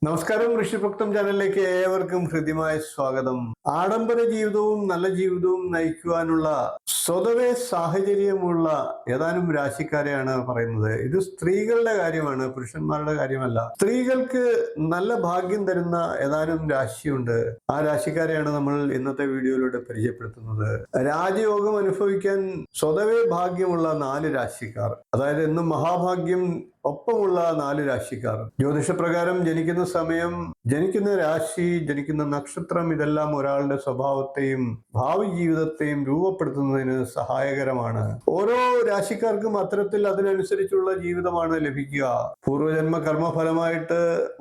നമസ്കാരം, ഋഷിഭക്തം ചാനലിലേക്ക് ഏവർക്കും ഹൃദ്യമായ സ്വാഗതം. ആഡംബര ജീവിതവും നല്ല ജീവിതവും നയിക്കുവാനുള്ള സ്വതവേ സാഹചര്യമുള്ള ഏതാനും രാശിക്കാരെയാണ് പറയുന്നത്. ഇത് സ്ത്രീകളുടെ കാര്യമാണ്, പുരുഷന്മാരുടെ കാര്യമല്ല. സ്ത്രീകൾക്ക് നല്ല ഭാഗ്യം തരുന്ന ഏതാനും രാശിയുണ്ട്. ആ രാശിക്കാരെയാണ് നമ്മൾ ഇന്നത്തെ വീഡിയോയിലൂടെ പരിചയപ്പെടുത്തുന്നത്. രാജയോഗം അനുഭവിക്കാൻ സ്വതവേ ഭാഗ്യമുള്ള 4 രാശിക്കാർ, അതായത് എന്നും മഹാഭാഗ്യം ഒപ്പമുള്ള 4 രാശിക്കാർ. ജ്യോതിഷപ്രകാരം ജനിക്കുന്ന സമയം, ജനിക്കുന്ന രാശി, ജനിക്കുന്ന നക്ഷത്രം ഇതെല്ലാം ഒരാളുടെ സ്വഭാവത്തെയും ഭാവി ജീവിതത്തെയും രൂപപ്പെടുത്തുന്നതിന് സഹായകരമാണ്. ഓരോ രാശിക്കാർക്കും അത്തരത്തിൽ അതിനനുസരിച്ചുള്ള ജീവിതമാണ് ലഭിക്കുക. പൂർവജന്മ കർമ്മഫലമായിട്ട്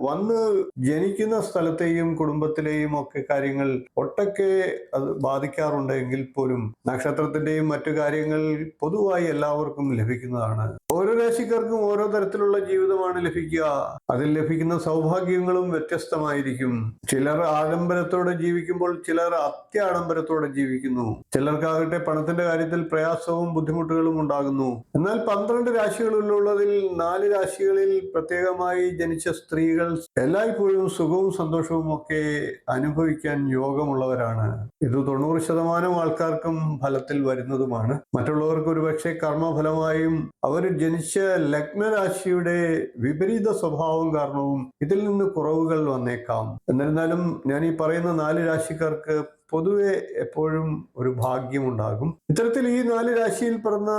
വന്ന് ജനിക്കുന്ന സ്ഥലത്തെയും കുടുംബത്തിലെയും ഒക്കെ കാര്യങ്ങൾ ഒട്ടൊക്കെ അത് ബാധിക്കാറുണ്ട് എങ്കിൽ പോലും നക്ഷത്രത്തിന്റെയും മറ്റു കാര്യങ്ങൾ പൊതുവായി എല്ലാവർക്കും ലഭിക്കുന്നതാണ്. ഓരോ രാശിക്കാർക്കും ഓരോ തരത്തിലുള്ള ജീവിതമാണ് ലഭിക്കുക. അതിൽ ലഭിക്കുന്ന സൗഭാഗ്യങ്ങളും വ്യത്യസ്തമായിരിക്കും. ചിലർ ആഡംബരത്തോടെ ജീവിക്കുമ്പോൾ ചിലർ അത്യാഡംബരത്തോടെ ജീവിക്കുന്നു. ചിലർക്കാകട്ടെ പണത്തിന്റെ കാര്യത്തിൽ പ്രയാസവും ബുദ്ധിമുട്ടുകളും ഉണ്ടാകുന്നു. എന്നാൽ 12 രാശികളിലുള്ളതിൽ 4 രാശികളിൽ പ്രത്യേകമായി ജനിച്ച സ്ത്രീകൾ എല്ലായ്പ്പോഴും സുഖവും സന്തോഷവും ഒക്കെ അനുഭവിക്കാൻ യോഗമുള്ളവരാണ്. ഇത് 90% ആൾക്കാർക്കും ഫലത്തിൽ വരുന്നതുമാണ്. മറ്റുള്ളവർക്ക് ഒരുപക്ഷെ കർമ്മഫലമായും അവർ ജനിച്ച ലഗ്നരാശിയുടെ വിപരീത സ്വഭാവം കാരണവും ഇതിൽ നിന്ന് കുറവുകൾ വന്നേക്കാം. എന്നിരുന്നാലും ഞാൻ ഈ പറയുന്ന 4 രാശിക്കാർക്ക് പൊതുവെ എപ്പോഴും ഒരു ഭാഗ്യമുണ്ടാകും. ഇത്തരത്തിൽ ഈ 4 രാശിയിൽ പിറന്ന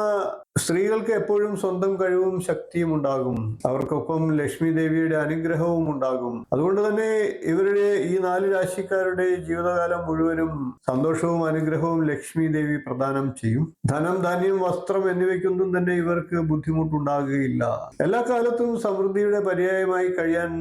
സ്ത്രീകൾക്ക് എപ്പോഴും സ്വന്തം കഴിവും ശക്തിയും ഉണ്ടാകും. അവർക്കൊപ്പം ലക്ഷ്മി ദേവിയുടെ അനുഗ്രഹവും ഉണ്ടാകും. അതുകൊണ്ട് തന്നെ ഇവരുടെ ഈ 4 രാശിക്കാരുടെ ജീവിതകാലം മുഴുവനും സന്തോഷവും അനുഗ്രഹവും ലക്ഷ്മി ദേവി പ്രദാനം ചെയ്യും. ധനം, ധാന്യം, വസ്ത്രം എന്നിവയ്ക്കൊന്നും തന്നെ ഇവർക്ക് ബുദ്ധിമുട്ടുണ്ടാകുകയില്ല. എല്ലാ കാലത്തും സമൃദ്ധിയുടെ പര്യായമായി കഴിയാൻ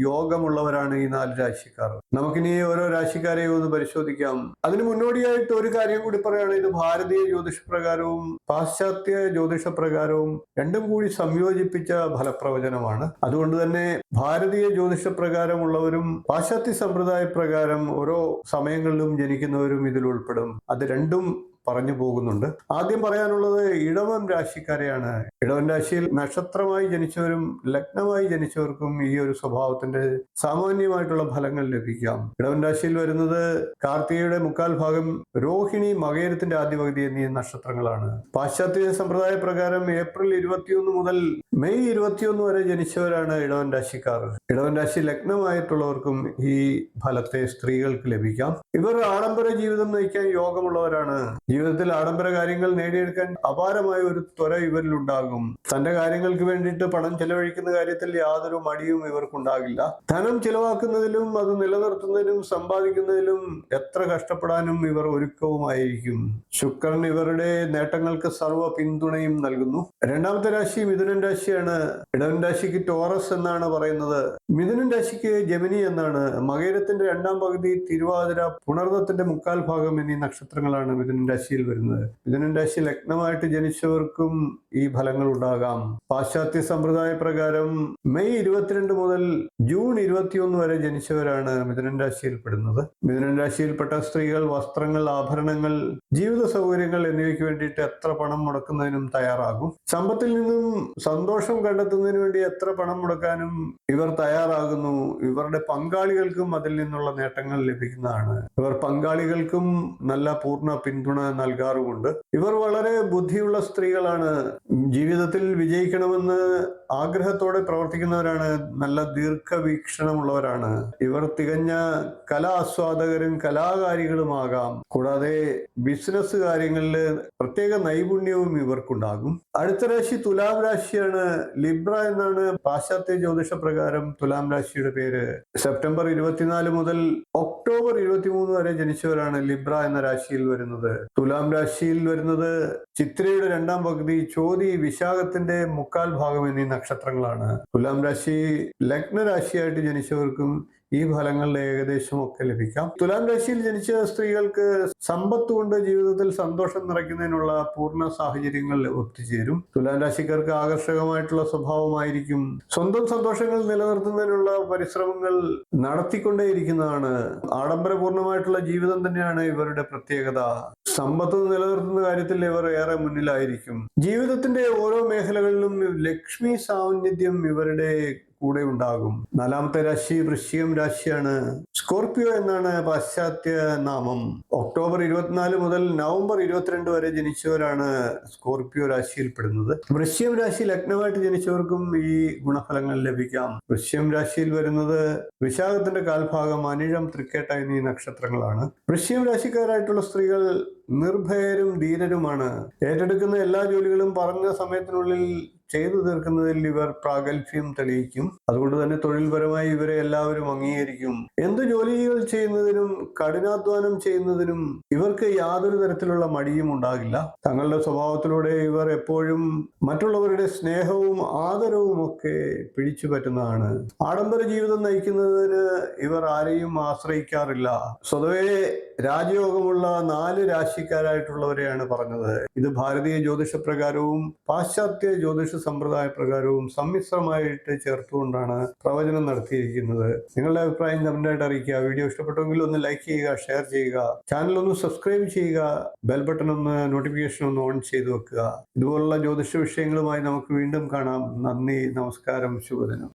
യോഗമുള്ളവരാണ് ഈ 4 രാശിക്കാർ. നമുക്കിനി ഓരോ രാശിക്കാരെയും ഒന്ന് പരിശോധിക്കാം. അതിന് മുന്നോടിയായിട്ട് ഒരു കാര്യം കൂടി പറയുകയാണ്. ഇത് ഭാരതീയ ജ്യോതിഷപ്രകാരവും പാശ്ചാത്യ ജ്യോതിഷപ്രകാരവും രണ്ടും കൂടി സംയോജിപ്പിച്ച ഫലപ്രവചനമാണ്. അതുകൊണ്ട് തന്നെ ഭാരതീയ ജ്യോതിഷപ്രകാരമുള്ളവരും പാശ്ചാത്യ സമ്പ്രദായ പ്രകാരം ഓരോ സമയങ്ങളിലും ജനിക്കുന്നവരും ഇതിൽ ഉൾപ്പെടും. അത് രണ്ടും പറഞ്ഞു പോകുന്നുണ്ട്. ആദ്യം പറയാനുള്ളത് ഇടവൻ രാശിക്കാരെയാണ്. ഇടവൻ രാശിയിൽ നക്ഷത്രമായി ജനിച്ചവരും ലഗ്നമായി ജനിച്ചവർക്കും ഈ ഒരു സ്വഭാവത്തിന്റെ സാമാന്യമായിട്ടുള്ള ഫലങ്ങൾ ലഭിക്കാം. ഇടവൻ രാശിയിൽ വരുന്നത് കാർത്തികയുടെ 1/4 ഭാഗം, രോഹിണി, മകേരത്തിന്റെ ആദ്യ പകുതി എന്നീ നക്ഷത്രങ്ങളാണ്. പാശ്ചാത്യ സമ്പ്രദായ പ്രകാരം ഏപ്രിൽ 21 മുതൽ മെയ് 21 വരെ ജനിച്ചവരാണ് ഇടവൻ രാശിക്കാർ. ഇടവൻ രാശി ലഗ്നമായിട്ടുള്ളവർക്കും ഈ ഫലത്തെ സ്ത്രീകൾക്ക് ലഭിക്കാം. ഇവർ ആഡംബര ജീവിതം നയിക്കാൻ യോഗമുള്ളവരാണ്. ജീവിതത്തിൽ ആഡംബര കാര്യങ്ങൾ നേടിയെടുക്കാൻ അപാരമായ ഒരു ത്വര ഇവരിൽ ഉണ്ടാകും. തന്റെ കാര്യങ്ങൾക്ക് വേണ്ടിയിട്ട് പണം ചെലവഴിക്കുന്ന കാര്യത്തിൽ യാതൊരു മടിയും ഇവർക്കുണ്ടാകില്ല. ധനം ചിലവാക്കുന്നതിലും അത് നിലനിർത്തുന്നതിലും സമ്പാദിക്കുന്നതിലും എത്ര കഷ്ടപ്പെടാനും ഇവർ ഒരുക്കവുമായിരിക്കും. ശുക്രൻ ഇവരുടെ നേട്ടങ്ങൾക്ക് സർവ്വ പിന്തുണയും നൽകുന്നു. രണ്ടാമത്തെ രാശി മിഥുനൻ രാശിയാണ്. ഇടവൻ രാശിക്ക് ടോറസ് എന്നാണ് പറയുന്നത്. മിഥുനൻ രാശിക്ക് ജെമിനി എന്നാണ്. മകേരത്തിന്റെ 2/2 പകുതി, തിരുവാതിര, പുണർദത്തിന്റെ 1/4 ഭാഗം എന്നീ നക്ഷത്രങ്ങളാണ് മിഥുനൻ രാശിയിൽ വരുന്നത്. മിഥുനൻ രാശി ലഗ്നമായിട്ട് ജനിച്ചവർക്കും ഈ ഫലങ്ങൾ ഉണ്ടാകാം. പാശ്ചാത്യ സമ്പ്രദായ പ്രകാരം മെയ് 22 മുതൽ ജൂൺ 21 വരെ ജനിച്ചവരാണ് മിഥുനൻ രാശിയിൽ പെടുന്നത്. മിഥുനൻ രാശിയിൽപ്പെട്ട സ്ത്രീകൾ വസ്ത്രങ്ങൾ, ആഭരണങ്ങൾ, ജീവിത സൗകര്യങ്ങൾ എന്നിവയ്ക്ക് വേണ്ടിയിട്ട് എത്ര പണം മുടക്കുന്നതിനും തയ്യാറാകും. സമ്പത്തിൽ നിന്നും സന്തോഷം കണ്ടെത്തുന്നതിന് വേണ്ടി എത്ര പണം മുടക്കാനും ഇവർ തയ്യാറാകുന്നു. ഇവരുടെ പങ്കാളികൾക്കും അതിൽ നിന്നുള്ള നേട്ടങ്ങൾ ലഭിക്കുന്നതാണ്. ഇവർ പങ്കാളികൾക്കും നല്ല പൂർണ്ണ പിന്തുണ നൽകാറുമുണ്ട്. ഇവർ വളരെ ബുദ്ധിയുള്ള സ്ത്രീകളാണ്. ജീവിതത്തിൽ വിജയിക്കണമെന്ന് ആഗ്രഹത്തോടെ പ്രവർത്തിക്കുന്നവരാണ്. നല്ല ദീർഘവീക്ഷണമുള്ളവരാണ്. ഇവർ തികഞ്ഞ കലാസ്വാദകരും കലാകാരികളുമാകാം. കൂടാതെ ബിസിനസ് കാര്യങ്ങളിൽ പ്രത്യേക നൈപുണ്യവും ഇവർക്കുണ്ടാകും. അടുത്ത രാശി തുലാം രാശിയാണ്. ലിബ്ര എന്നാണ് പാശ്ചാത്യ ജ്യോതിഷ പ്രകാരം തുലാം രാശിയുടെ പേര്. സെപ്റ്റംബർ 24 മുതൽ ഒക്ടോബർ 23 വരെ ജനിച്ചവരാണ് ലിബ്ര എന്ന രാശിയിൽ വരുന്നത്. തുലാം രാശിയിൽ വരുന്നത് ചിത്രയുടെ 2/2 പകുതി, ചോതി, വിശാഖത്തിന്റെ 1/4 ഭാഗം എന്നീ നക്ഷത്രങ്ങളാണ്. തുലാം രാശി ലഗ്നരാശിയായിട്ട് ജനിച്ചവർക്കും ഈ ഫലങ്ങളുടെ ഏകദേശം ഒക്കെ ലഭിക്കാം. തുലാം രാശിയിൽ ജനിച്ച സ്ത്രീകൾക്ക് സമ്പത്ത് കൊണ്ട് ജീവിതത്തിൽ സന്തോഷം നിറയ്ക്കുന്നതിനുള്ള പൂർണ്ണ സാഹചര്യങ്ങൾ ഒത്തുചേരും. തുലാം രാശിക്കാർക്ക് ആകർഷകമായിട്ടുള്ള സ്വഭാവമായിരിക്കും. സ്വന്തം സന്തോഷങ്ങൾ നിലനിർത്തുന്നതിനുള്ള പരിശ്രമങ്ങൾ നടത്തിക്കൊണ്ടേയിരിക്കുന്നതാണ്. ആഡംബരപൂർണമായിട്ടുള്ള ജീവിതം തന്നെയാണ് ഇവരുടെ പ്രത്യേകത. സമ്പത്ത് നിലനിർത്തുന്ന കാര്യത്തിൽ ഇവർ ഏറെ മുന്നിലായിരിക്കും. ജീവിതത്തിന്റെ ഓരോ മേഖലകളിലും ലക്ഷ്മി സാന്നിധ്യം ഇവരുടെ കൂടെ ഉണ്ടാകും. നാലാമത്തെ രാശി വൃശ്ചികം രാശിയാണ്. സ്കോർപിയോ എന്നാണ് പാശ്ചാത്യ നാമം. ഒക്ടോബർ 24 മുതൽ നവംബർ 22 വരെ ജനിച്ചവരാണ് സ്കോർപിയോ രാശിയിൽപ്പെടുന്നത്. വൃശ്ചികം രാശി ലഗ്നമായിട്ട് ജനിച്ചവർക്കും ഈ ഗുണഫലങ്ങൾ ലഭിക്കാം. വൃശ്ചികം രാശിയിൽ വരുന്നത് വിശാഖത്തിന്റെ കാൽഭാഗം, അനിഴം, തൃക്കേട്ട എന്നീ നക്ഷത്രങ്ങളാണ്. വൃശ്ചികം രാശിക്കാരായിട്ടുള്ള സ്ത്രീകൾ നിർഭയരും ധീരരുമാണ്. ഏറ്റെടുക്കുന്ന എല്ലാ ജോലികളും പറഞ്ഞ സമയത്തിനുള്ളിൽ ചെയ്തു തീർക്കുന്നതിൽ ഇവർ പ്രാഗൽഭ്യം തെളിയിക്കും. അതുകൊണ്ട് തന്നെ തൊഴിൽപരമായി ഇവരെ എല്ലാവരും അംഗീകരിക്കും. എന്ത് ജോലികൾ ചെയ്യുന്നതിനും കഠിനാധ്വാനം ചെയ്യുന്നതിനും ഇവർക്ക് യാതൊരു തരത്തിലുള്ള മടിയും ഉണ്ടാകില്ല. തങ്ങളുടെ സ്വഭാവത്തിലൂടെ ഇവർ എപ്പോഴും മറ്റുള്ളവരുടെ സ്നേഹവും ആദരവും ഒക്കെ പിടിച്ചു പറ്റുന്നതാണ്. ആഡംബര ജീവിതം നയിക്കുന്നതിന് ഇവർ ആരെയും ആശ്രയിക്കാറില്ല. സ്വതവേ രാജയോഗമുള്ള 4 രാശിക്കാരായിട്ടുള്ളവരെയാണ് പറഞ്ഞത്. ഇത് ഭാരതീയ ജ്യോതിഷ പ്രകാരവും പാശ്ചാത്യ ജ്യോതിഷ സമ്പ്രദായ പ്രകാരവും സമ്മിശ്രമായിട്ട് ചേർത്തുകൊണ്ടാണ് പ്രവചനം നടത്തിയിരിക്കുന്നത്. നിങ്ങളുടെ അഭിപ്രായം കമന്റായിട്ട് അറിയിക്കുക. വീഡിയോ ഇഷ്ടപ്പെട്ടെങ്കിൽ ഒന്ന് ലൈക്ക് ചെയ്യുക, ഷെയർ ചെയ്യുക, ചാനൽ ഒന്ന് സബ്സ്ക്രൈബ് ചെയ്യുക, ബെൽ ബട്ടൺ ഒന്ന് നോട്ടിഫിക്കേഷൻ ഒന്ന് ഓൺ ചെയ്തു വെക്കുക. ഇതുപോലുള്ള ജ്യോതിഷ വിഷയങ്ങളുമായി നമുക്ക് വീണ്ടും കാണാം. നന്ദി, നമസ്കാരം, ശുഭദിനം.